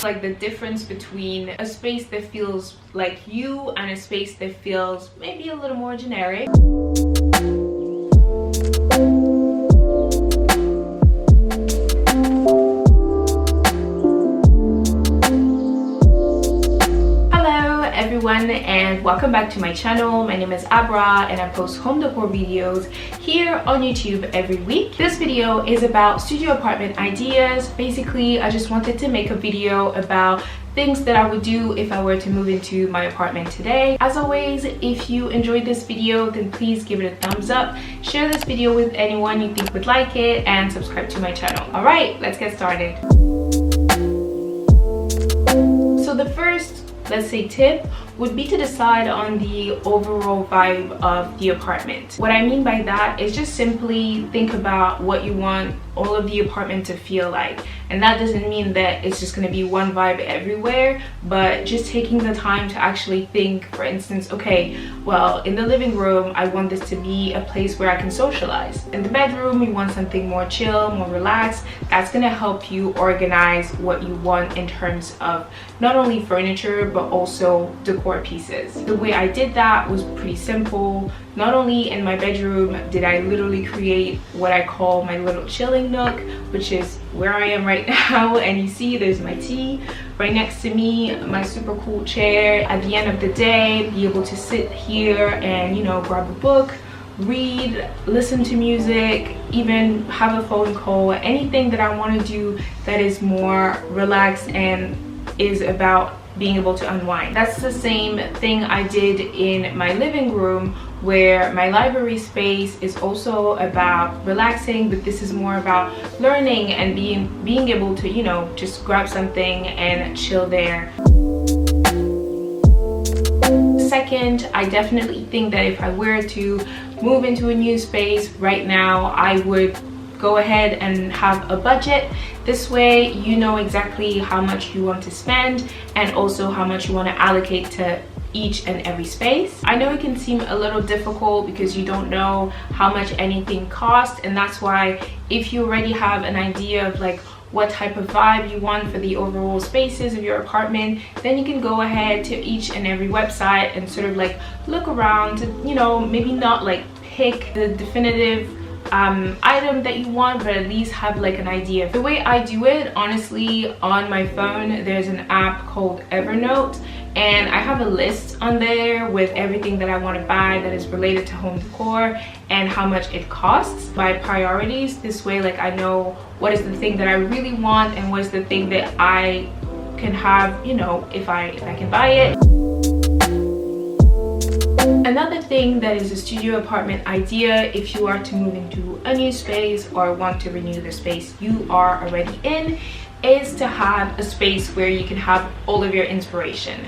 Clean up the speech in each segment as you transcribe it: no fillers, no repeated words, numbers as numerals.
Like the difference between a space that feels like you and a space that feels maybe a little more generic. Everyone, and welcome back to my channel. My name is Abra and I post home decor videos here on YouTube every week. This video is about studio apartment ideas. Basically, I just wanted to make a video about things that I would do if I were to move into my apartment today. As always, if you enjoyed this video, then please give it a thumbs up, share this video with anyone you think would like it, and subscribe to my channel. All right, let's get started. So the first, let's say, tip would be to decide on the overall vibe of the apartment. What I mean by that is just simply think about what you want all of the apartment to feel like. And that doesn't mean that it's just going to be one vibe everywhere, but just taking the time to actually think, for instance, okay, well, in the living room, I want this to be a place where I can socialize. In the bedroom, you want something more chill, more relaxed. That's going to help you organize what you want in terms of not only furniture, but also decor pieces. The way I did that was pretty simple. Not only in my bedroom did I literally create what I call my little chilling nook, which is where I am right now, and you see there's my tea right next to me, my super cool chair. At the end of the day, be able to sit here and, you know, grab a book, read, listen to music, even have a phone call, anything that I want to do that is more relaxed and is about being able to unwind. That's the same thing I did in my living room, where my library space is also about relaxing, but this is more about learning and being able to, you know, just grab something and chill there. Second, I definitely think that if I were to move into a new space right now, I would go ahead and have a budget. This way you know exactly how much you want to spend and also how much you want to allocate to each and every space. I know it can seem a little difficult because you don't know how much anything costs, and that's why if you already have an idea of like what type of vibe you want for the overall spaces of your apartment, then you can go ahead to each and every website and sort of like look around to, you know, maybe not like pick the definitive item that you want, but at least have like an idea. The way I do it, honestly, on my phone, there's an app called Evernote, and I have a list on there with everything that I want to buy that is related to home decor and how much it costs by priorities. This way, like, I know what is the thing that I really want and what is the thing that I can have, you know, if I can buy it. Another thing that is a studio apartment idea, if you are to move into a new space or want to renew the space you are already in, is to have a space where you can have all of your inspiration.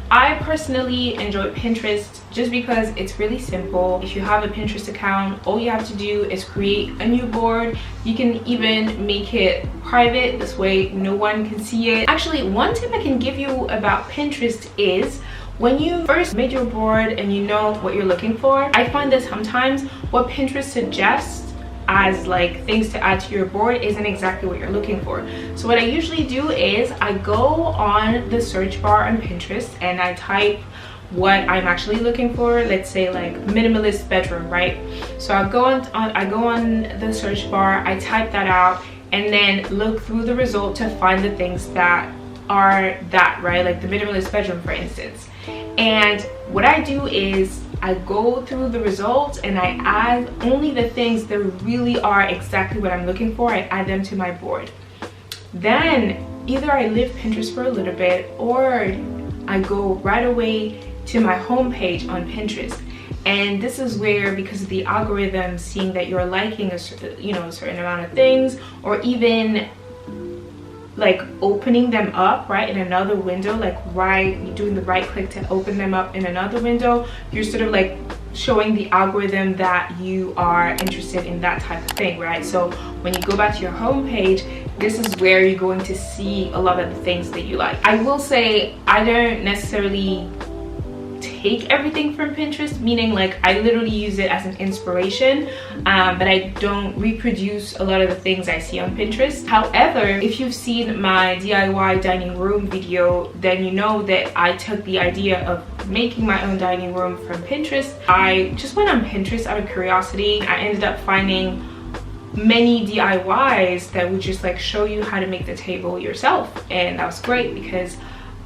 I personally enjoy Pinterest just because it's really simple. If you have a Pinterest account, all you have to do is create a new board. You can even make it private, this way no one can see it. Actually, one tip I can give you about Pinterest is when you first made your board and you know what you're looking for, I find that sometimes what Pinterest suggests as like things to add to your board isn't exactly what you're looking for. So what I usually do is I go on the search bar on Pinterest and I type what I'm actually looking for. Let's say like minimalist bedroom, right? So I go on the search bar, I type that out, and then look through the result to find the things that are that, right? Like the minimalist bedroom, for instance. And what I do is I go through the results and I add only the things that really are exactly what I'm looking for. I add them to my board. Then either I leave Pinterest for a little bit or I go right away to my homepage on Pinterest. And this is where, because of the algorithm seeing that you're liking a certain amount of things, or even like opening them up right in another window, like you're doing the right click to open them up in another window, you're sort of like showing the algorithm that you are interested in that type of thing, right? So when you go back to your home page, this is where you're going to see a lot of the things that you like. I will say I don't necessarily take everything from Pinterest, meaning like I literally use it as an inspiration, but I don't reproduce a lot of the things I see on Pinterest. However, if you've seen my DIY dining room video, then you know that I took the idea of making my own dining room from Pinterest. I just went on Pinterest out of curiosity. I ended up finding many DIYs that would just like show you how to make the table yourself, and that was great because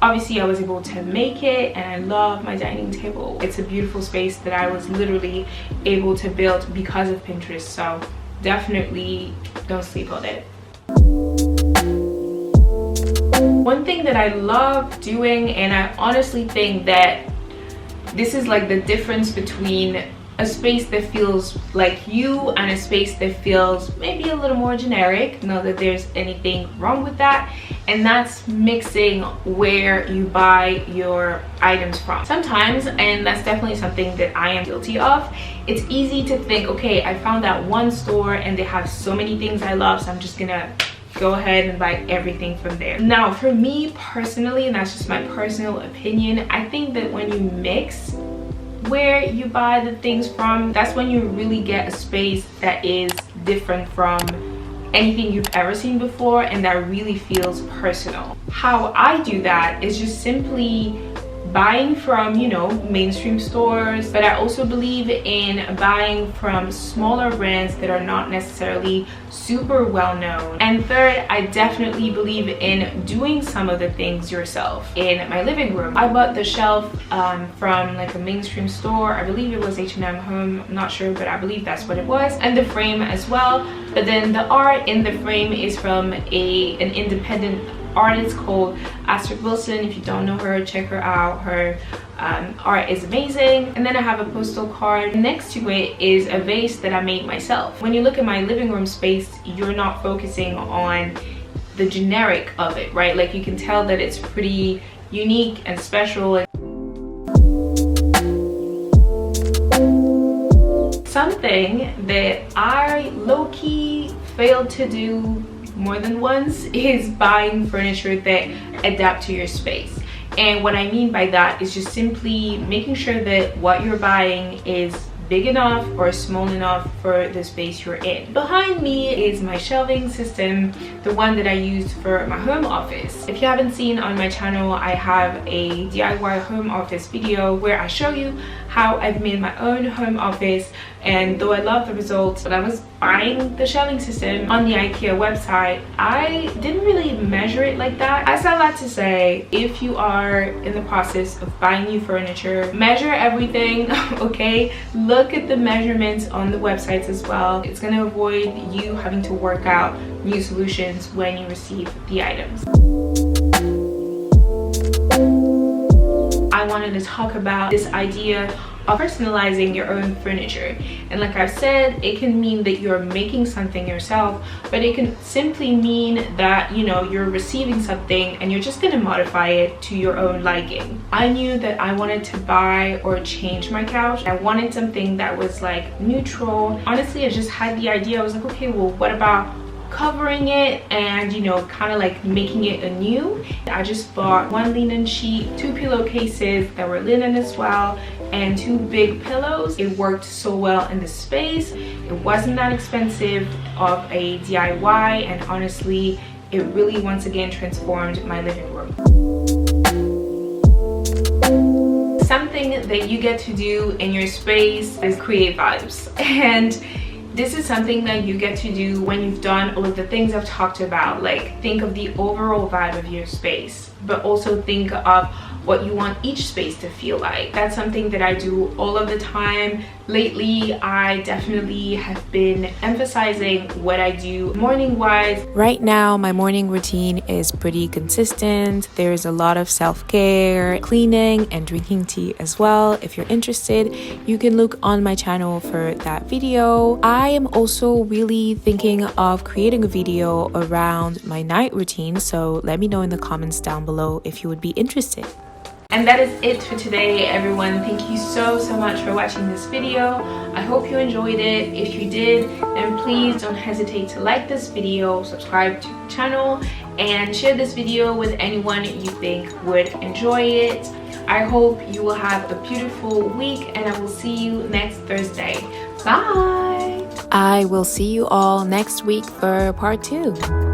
obviously I was able to make it, and I love my dining table. It's a beautiful space that I was literally able to build because of Pinterest, so definitely don't sleep on it. One thing that I love doing, and I honestly think that this is like the difference between a space that feels like you and a space that feels maybe a little more generic, not that there's anything wrong with that, and that's mixing where you buy your items from. Sometimes, and that's definitely something that I am guilty of, it's easy to think, okay, I found that one store and they have so many things I love, so I'm just gonna go ahead and buy everything from there. Now for me personally, and that's just my personal opinion, I think that when you mix where you buy the things from, that's when you really get a space that is different from anything you've ever seen before, and that really feels personal. How I do that is just simply buying from, you know, mainstream stores, but I also believe in buying from smaller brands that are not necessarily super well known. And third, I definitely believe in doing some of the things yourself. In my living room, I bought the shelf from like a mainstream store. I believe it was H&M Home, I'm not sure, but I believe that's what it was, and the frame as well. But then the art in the frame is from an independent artist called Astrid Wilson. If you don't know her, check her out. Her art is amazing. And then I have a postal card. Next to it is a vase that I made myself. When you look at my living room space, you're not focusing on the generic of it, right? Like you can tell that it's pretty unique and special. Something that I low-key failed to do more than once is buying furniture that adapt to your space. And what I mean by that is just simply making sure that what you're buying is big enough or small enough for the space you're in. Behind me is my shelving system, the one that I use for my home office. If you haven't seen on my channel, I have a DIY home office video where I show you how I've made my own home office. And though I love the results, when I was buying the shelving system on the IKEA website, I didn't really measure it like that. I say that to say, if you are in the process of buying new furniture, measure everything, okay? Look at the measurements on the websites as well. It's gonna avoid you having to work out new solutions when you receive the items. I wanted to talk about this idea of personalizing your own furniture. And like I've said, it can mean that you're making something yourself, but it can simply mean that, you know, you're receiving something and you're just gonna modify it to your own liking. I knew that I wanted to buy or change my couch. I wanted something that was like neutral. Honestly, I just had the idea. I was like, okay, well, what about covering it and, you know, kind of like making it anew? I just bought one linen sheet, 2 pillowcases that were linen as well, and 2 big pillows. It worked so well in the space. It wasn't that expensive of a DIY, and honestly, it really once again transformed my living room. Something that you get to do in your space is create vibes, and this is something that you get to do when you've done all of the things I've talked about. Like, think of the overall vibe of your space, but also think of what you want each space to feel like. That's something that I do all of the time. Lately, I definitely have been emphasizing what I do morning-wise. Right now, my morning routine is pretty consistent. There's a lot of self-care, cleaning, and drinking tea as well. If you're interested, you can look on my channel for that video. I am also really thinking of creating a video around my night routine, so let me know in the comments down below if you would be interested. And that is it for today, everyone. Thank you so much for watching this video. I hope you enjoyed it. If you did, then please don't hesitate to like this video, subscribe to the channel, and share this video with anyone you think would enjoy it. I hope you will have a beautiful week, and I will see you next Thursday. Bye! I will see you all next week for part 2.